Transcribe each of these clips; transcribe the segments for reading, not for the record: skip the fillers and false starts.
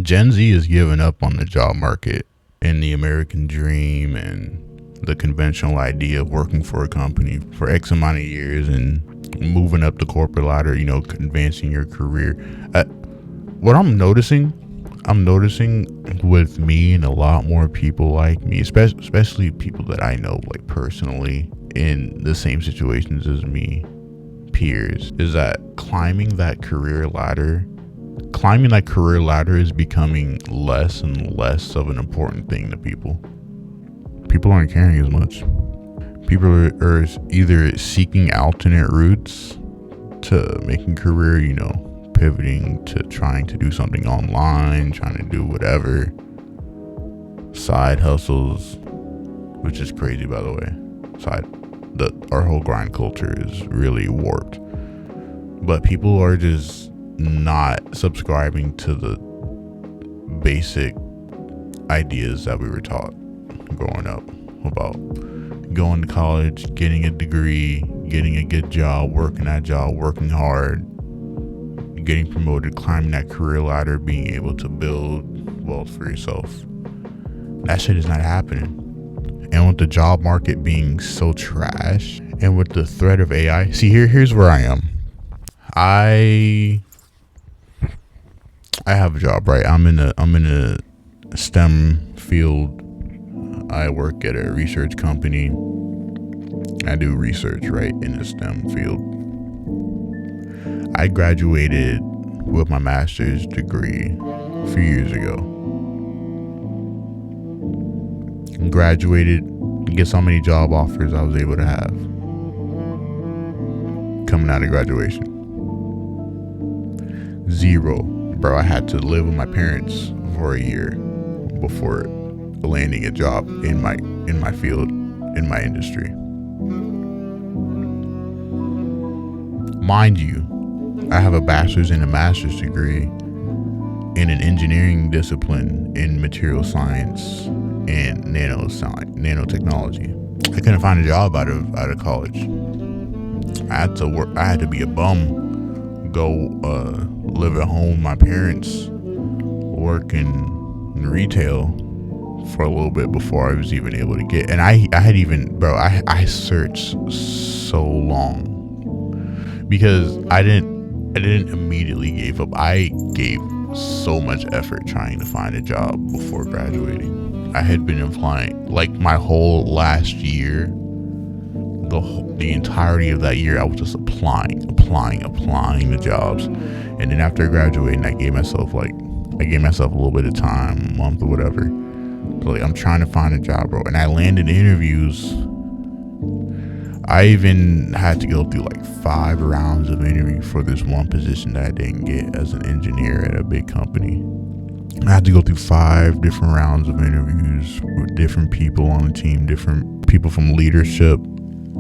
Gen Z is giving up on the job market and the American dream and the conventional idea of working for a company for X amount of years and moving up the corporate ladder, advancing your career. What I'm noticing with me and a lot more people like me, especially people that I know like personally in the same situations as me, peers, is that climbing that career ladder is becoming less and less of an important thing to people. People aren't caring as much. People are either seeking alternate routes to making career, pivoting to trying to do something online, trying to do whatever, side hustles, which is crazy, by the way. Our whole grind culture is really warped, but people are just not subscribing to the basic ideas that we were taught growing up about going to college, getting a degree, getting a good job, working that job, working hard, getting promoted, climbing that career ladder, being able to build wealth for yourself. That shit is not happening. And with the job market being so trash, and with the threat of AI, see, here's where I am. I have a job, right? I'm in a STEM field. I work at a research company. I do research, right, in the STEM field. I graduated with my master's degree a few years ago. Graduated, guess how many job offers I was able to have coming out of graduation? 0. Bro, I had to live with my parents for a year before landing a job in my field, in my industry. Mind you, I have a bachelor's and a master's degree in an engineering discipline in material science and nanotechnology. I couldn't find a job out of college. I had to work. I had to be a bum, go live at home with my parents, work in retail for a little bit before I was even able to get. And I searched so long because I didn't immediately give up. I gave so much effort trying to find a job before graduating. I had been applying like my whole last year, the entirety of that year. I was just applying to jobs, and then after graduating, I gave myself a little bit of time, a month or whatever. So like, I'm trying to find a job, bro, and I landed interviews. I even had to go through like 5 rounds of interview for this one position that I didn't get as an engineer at a big company. I had to go through 5 different rounds of interviews with different people on the team, different people from leadership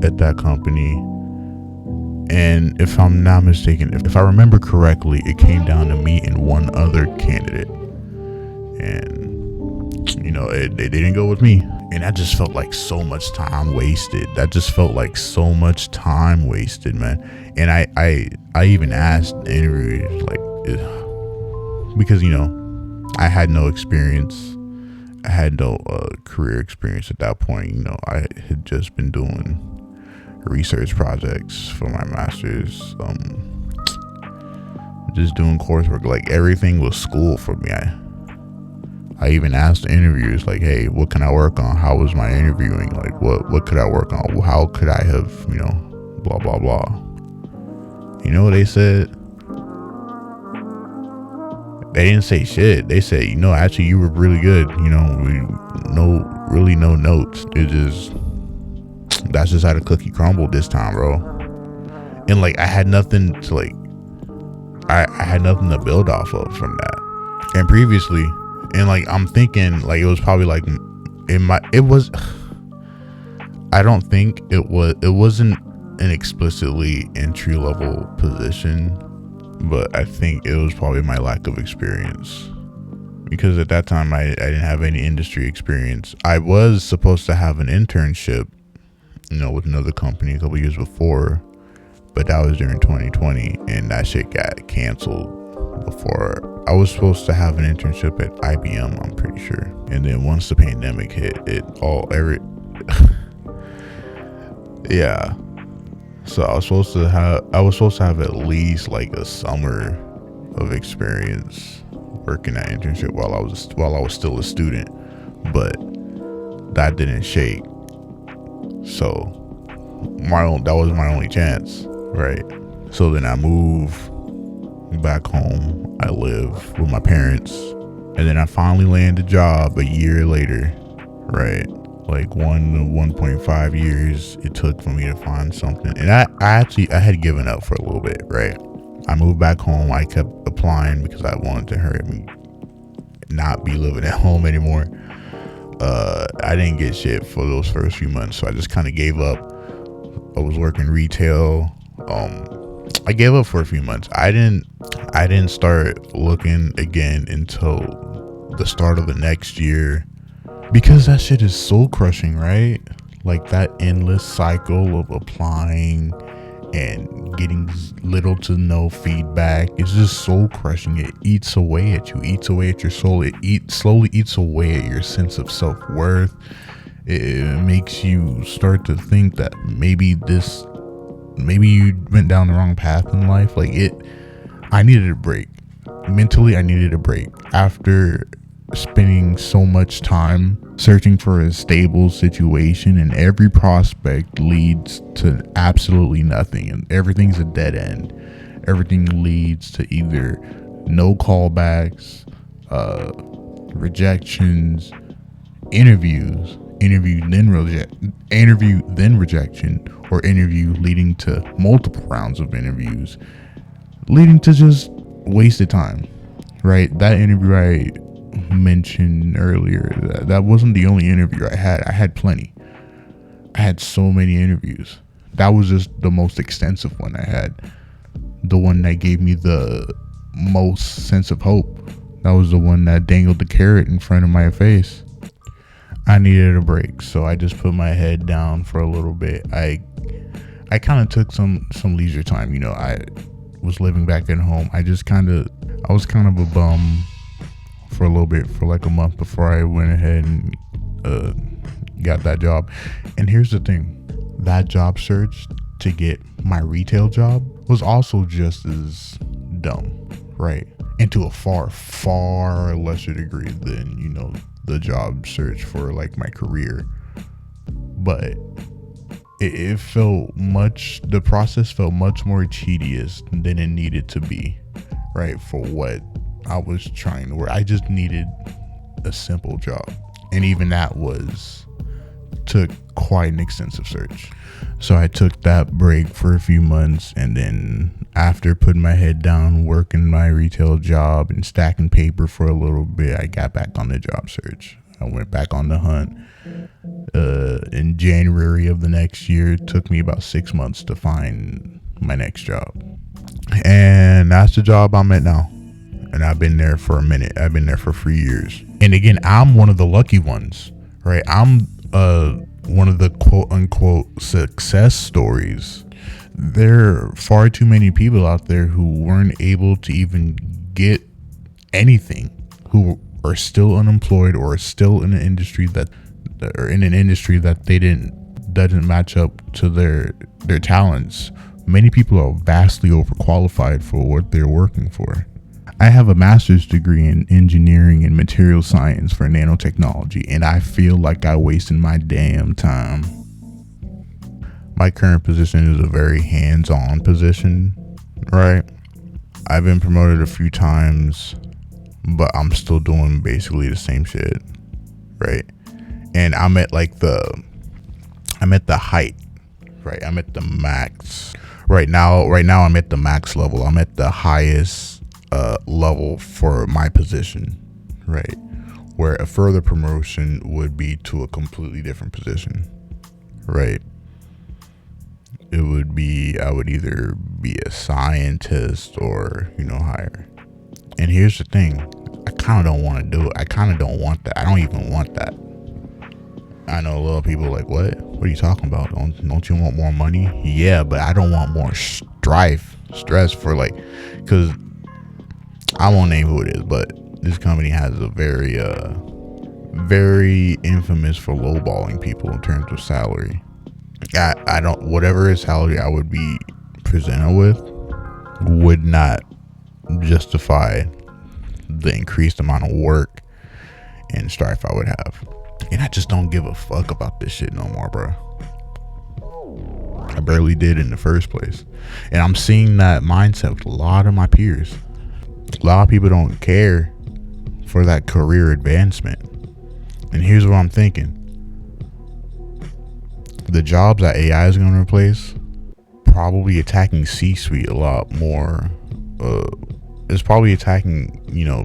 at that company. And if I'm not mistaken, if I remember correctly, it came down to me and one other candidate. And, they didn't go with me. And that just felt like so much time wasted. Man. And I even asked the interviewers, because, I had no experience. I had no career experience at that point. I had just been doing research projects for my master's, just doing coursework. Like, everything was school for me. I even asked the interviewers, like, hey, what can I work on? How was my interviewing? Like, what could I work on? How could I have, blah, blah, blah. You know what they said? They didn't say shit. They said, actually, you were really good. No notes. That's just how the cookie crumbled this time, bro. And like, I had nothing to I had nothing to build off of from that. And previously, and like, I'm thinking like, it was probably like I don't think it wasn't an explicitly entry level position, but I think it was probably my lack of experience, because at that time I didn't have any industry experience. I was supposed to have an internship, with another company a couple years before, but that was during 2020, and that shit got canceled before. I was supposed to have an internship at IBM, I'm pretty sure. And then once the pandemic hit, yeah. So I was supposed to have at least like a summer of experience working that internship while I was still a student, but that didn't shake. So that was my only chance, right? So then I move back home. I live with my parents, and then I finally land a job a year later, right? Like 1.5 years it took for me to find something. And I had given up for a little bit, right? I moved back home. I kept applying because I wanted to hurry and not be living at home anymore. I didn't get shit for those first few months, so I just kind of gave up. I was working retail. I gave up for a few months. I didn't start looking again until the start of the next year, because that shit is soul crushing, right? Like that endless cycle of applying and getting little to no feedback. It's just soul crushing. It eats away at you, eats away at your soul. It slowly eats away at your sense of self-worth. It makes you start to think that maybe you went down the wrong path in life. I needed a break. Mentally, I needed a break after spending so much time searching for a stable situation, and every prospect leads to absolutely nothing, and everything's a dead end. Everything leads to either no callbacks, rejections, interview then rejection, or interview leading to multiple rounds of interviews, leading to just wasted time, right? That interview I mentioned earlier, that wasn't the only interview I had. I had plenty. I had so many interviews. That was just the most extensive one I had. The one that gave me the most sense of hope. That was the one that dangled the carrot in front of my face. I needed a break, so I just put my head down for a little bit. I kind of took some leisure time. I was living back at home. I was kind of a bum for a little bit, for like a month, before I went ahead and got that job. And here's the thing, that job search to get my retail job was also just as dumb, right? And to a far, far lesser degree than, the job search for like my career. But the process felt much more tedious than it needed to be, right? For what I was trying to work. I just needed a simple job. And even that took quite an extensive search. So I took that break for a few months, and then after putting my head down, working my retail job and stacking paper for a little bit, I got back on the job search. I went back on the hunt. In January of the next year, it took me about 6 months to find my next job. And that's the job I'm at now. And I've been there for a minute. I've been there for 3 years. And again, I'm one of the lucky ones, right? I'm one of the quote unquote success stories. There are far too many people out there who weren't able to even get anything, who are still unemployed or are still in an industry that doesn't match up to their talents. Many people are vastly overqualified for what they're working for. I have a master's degree in engineering and material science for nanotechnology, and I feel like I wasted my damn time. My current position is a very hands-on position, right? I've been promoted a few times, but I'm still doing basically the same shit, right? And I'm at the height, right? I'm at the max. Right now I'm at the max level. I'm at the highest level for my position, right? Where a further promotion would be to a completely different position, right? It would be, I would either be a scientist or, higher. And here's the thing, I kind of don't want to do it. I kind of don't want that. I don't even want that. I know a lot of people are like, what are you talking about? Don't you want more money? Yeah, but I don't want more stress for because I won't name who it is, but this company has a very infamous for lowballing people in terms of salary. I don't, whatever salary I would be presented with would not justify the increased amount of work and strife I would have. And I just don't give a fuck about this shit no more, bro. I barely did in the first place. And I'm seeing that mindset with a lot of my peers. A lot of people don't care for that career advancement. And here's what I'm thinking. The jobs that AI is going to replace, probably attacking C-suite a lot more. It's probably attacking,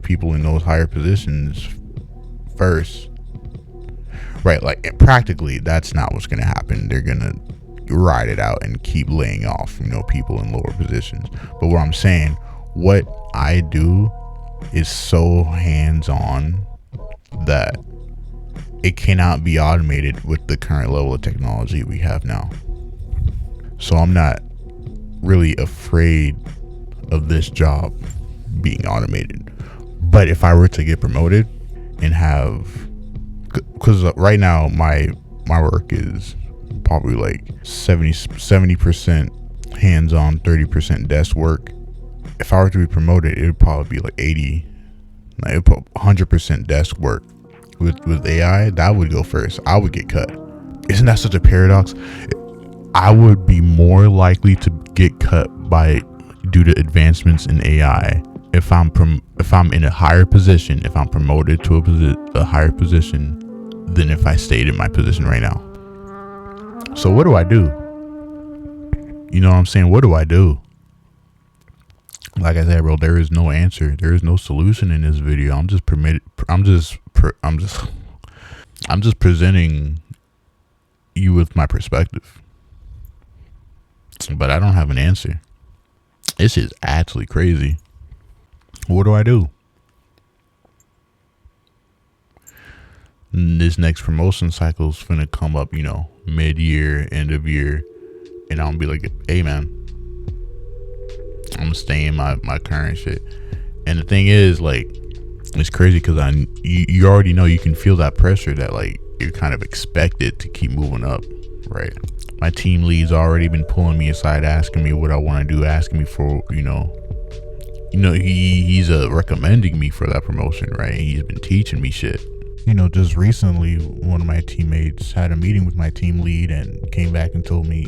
people in those higher positions first. Right, like practically that's not what's going to happen. They're going to ride it out and keep laying off, people in lower positions. But what I'm saying, what I do is so hands-on that it cannot be automated with the current level of technology we have now. So I'm not really afraid of this job being automated. But if I were to get promoted and have, because right now my work is probably like 70% hands-on, 30% desk work. If I were to be promoted, it would probably be like 100% desk work. With AI, that would go first. I would get cut. Isn't that such a paradox? I would be more likely to get cut due to advancements in AI if I'm in a higher position, if I'm promoted to a higher position than if I stayed in my position right now. So what do I do? You know what I'm saying? What do I do? Like I said, bro, there is no answer. There is no solution in this video. I'm just presenting you with my perspective. But I don't have an answer. This is actually crazy. What do I do? This next promotion cycle is finna come up, mid-year, end of year, and I'm gonna be like, hey man, I'm gonna stay in my current shit. And the thing is, like, it's crazy because you already know, you can feel that pressure that like you're kind of expected to keep moving up, right? My team lead's already been pulling me aside, asking me what I want to do, asking me for, he's recommending me for that promotion, right? He's been teaching me shit. Just recently, one of my teammates had a meeting with my team lead and came back and told me,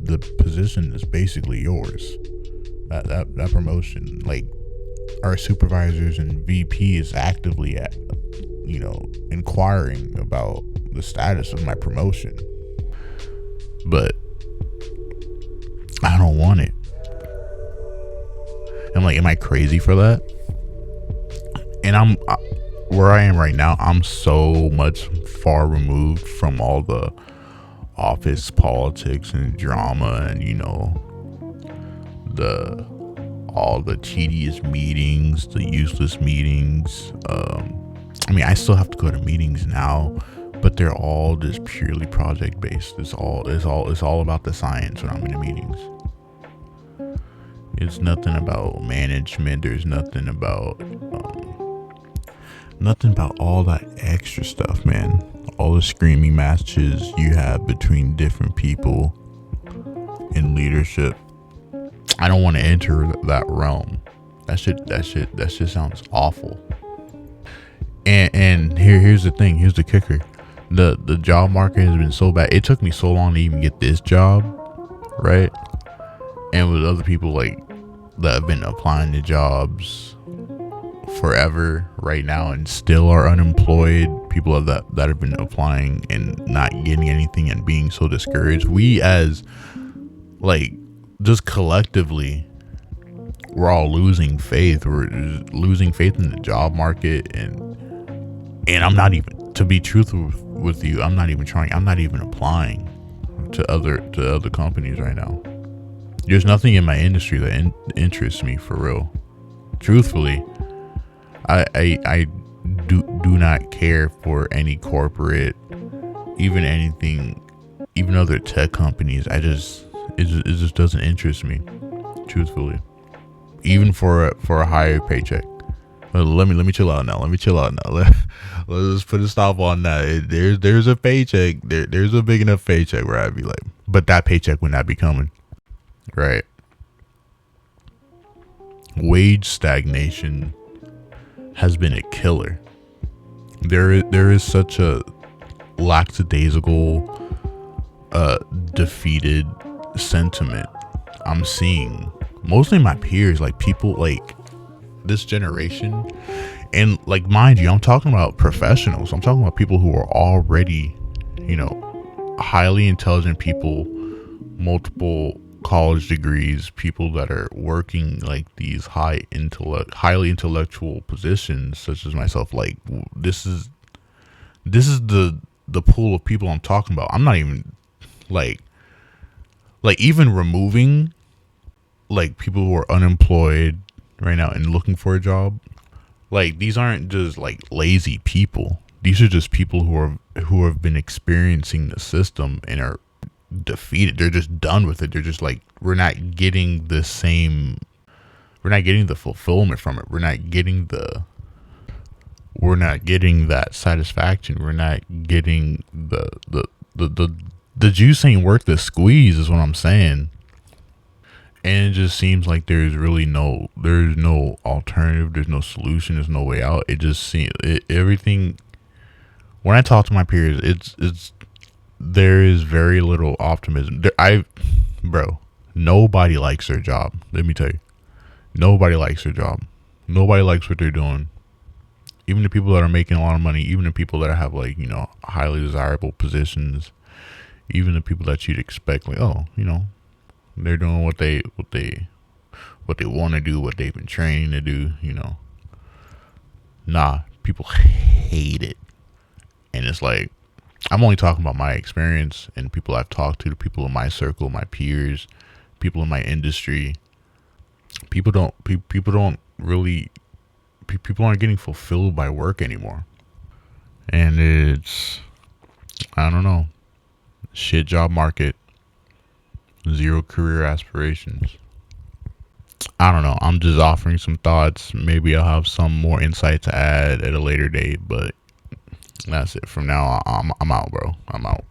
the position is basically yours. That promotion, like, our supervisors and VP is actively inquiring about the status of my promotion. But I don't want it. I'm like, am I crazy for that? And where I am right now, I'm so much far removed from all the office politics and drama and all the tedious meetings, the useless meetings. I still have to go to meetings now, but they're all just purely project based. It's all about the science when I'm in the meetings. It's nothing about management. There's nothing about all that extra stuff, man. All the screaming matches you have between different people in leadership. I don't want to enter that realm. That shit sounds awful. And here's the thing. Here's the kicker. The job market has been so bad. It took me so long to even get this job, right? And with other people like that have been applying to jobs forever right now and still are unemployed, people that have been applying and not getting anything and being so discouraged. We as like just collectively, we're all losing faith. We're losing faith in the job market, and I'm not even, to be truthful with you, I'm not even applying to other companies right now. There's nothing in my industry that interests me for real. Truthfully, I do not care for any corporate, even anything, even other tech companies. It just doesn't interest me, truthfully. Even for a higher paycheck, Let me chill out now. Let me chill out now. Let's put a stop on that. There's a paycheck. There's a big enough paycheck where I'd be like, but that paycheck would not be coming. Right. Wage stagnation has been a killer. There is such a lackadaisical, defeated sentiment I'm seeing mostly my peers, like people like this generation. And like, mind you, I'm talking about professionals. I'm talking about people who are already, highly intelligent people, multiple college degrees, people that are working like these highly intellectual positions, such as myself. Like, this is the pool of people I'm talking about. I'm not even like even removing like people who are unemployed right now and looking for a job. Like, these aren't just like lazy people. These are just people who have been experiencing the system and are defeated. They're just done with it. They're just like, we're not getting the fulfillment from it. We're not getting that satisfaction. We're not getting the juice ain't worth the squeeze, is what I'm saying. And it just seems like there's no alternative. There's no solution. There's no way out. It just seems everything. When I talk to my peers, there is very little optimism. Nobody likes their job. Let me tell you, nobody likes their job. Nobody likes what they're doing. Even the people that are making a lot of money, even the people that have like, highly desirable positions, even the people that you'd expect, like, oh, they're doing what they want to do, what they've been training to do, Nah, people hate it. And it's like, I'm only talking about my experience and people I've talked to, the people in my circle, my peers, people in my industry. People aren't getting fulfilled by work anymore. And it's, I don't know, shit job market, zero career aspirations. I don't know. I'm just offering some thoughts. Maybe I'll have some more insight to add at a later date, but that's it. From now on, I'm out, bro. I'm out.